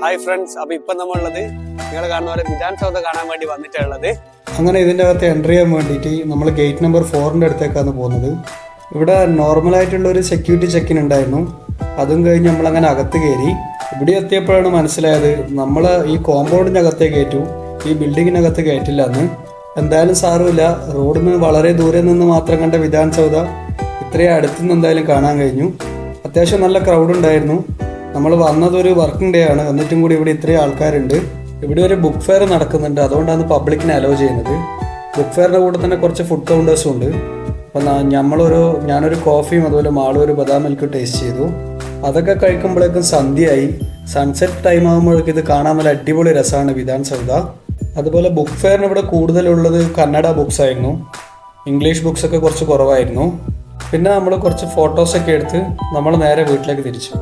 Hi friends, അപ്പോൾ ഇപ്പം നമ്മളുള്ളത് നിങ്ങൾ കാണുന്ന പോലെ വിധാൻ സൗധ കാണാൻ വേണ്ടി വന്നിട്ടുള്ളത്. അങ്ങനെ ഇതിൻ്റെ അകത്ത് എൻട്രി ചെയ്യാൻ വേണ്ടിയിട്ട് നമ്മൾ ഗേറ്റ് നമ്പർ 4 അടുത്തേക്കാണ് പോകുന്നത്. ഇവിടെ നോർമലായിട്ടുള്ളൊരു സെക്യൂരിറ്റി ചെക്കിൻ ഉണ്ടായിരുന്നു. അതും കഴിഞ്ഞ് നമ്മളങ്ങനെ അകത്ത് കയറി. ഇവിടെ എത്തിയപ്പോഴാണ് മനസ്സിലായത് നമ്മൾ ഈ കോമ്പൗണ്ടിൻ്റെ അകത്തേ കയറ്റു, ഈ ബിൽഡിങ്ങിനകത്ത് കയറ്റില്ല എന്ന്. എന്തായാലും സാരമില്ല, റോഡിൽ നിന്ന് വളരെ ദൂരെ നിന്ന് മാത്രം കണ്ട വിധാൻ സൗധ ഇത്രയും അടുത്തുനിന്ന് എന്തായാലും കാണാൻ കഴിഞ്ഞു. അത്യാവശ്യം നല്ല ക്രൗഡ് ഉണ്ടായിരുന്നു. നമ്മൾ വന്നതൊരു വർക്കിംഗ് ഡേ ആണ്, എന്നിട്ടും കൂടി ഇവിടെ ഇത്രയും ആൾക്കാരുണ്ട്. ഇവിടെ ഒരു ബുക്ക് ഫെയർ നടക്കുന്നുണ്ട്, അതുകൊണ്ടാണ് പബ്ലിക്കിനെ അലോ ചെയ്യുന്നത്. ബുക്ക് ഫെയറിൻ്റെ കൂടെ തന്നെ കുറച്ച് ഫുഡ് കൗണ്ടേഴ്സും ഉണ്ട്. അപ്പം ഞാനൊരു കോഫിയും അതുപോലെ മാളും ഒരു ബദാം മിൽക്ക് ടേസ്റ്റ് ചെയ്തു. അതൊക്കെ കഴിക്കുമ്പോഴേക്കും സന്ധ്യയായി. സൺസെറ്റ് ടൈം ആകുമ്പോഴേക്കും ഇത് കാണാൻ നല്ല അടിപൊളി രസമാണ് വിധാൻ സൗധ. അതുപോലെ ബുക്ക് ഫെയറിന് ഇവിടെ കൂടുതലുള്ളത് കന്നഡ ബുക്സ് ആയിരുന്നു, ഇംഗ്ലീഷ് ബുക്സൊക്കെ കുറച്ച് കുറവായിരുന്നു. പിന്നെ നമ്മൾ കുറച്ച് ഫോട്ടോസൊക്കെ എടുത്ത് നമ്മൾ നേരെ വീട്ടിലേക്ക് തിരിച്ചു.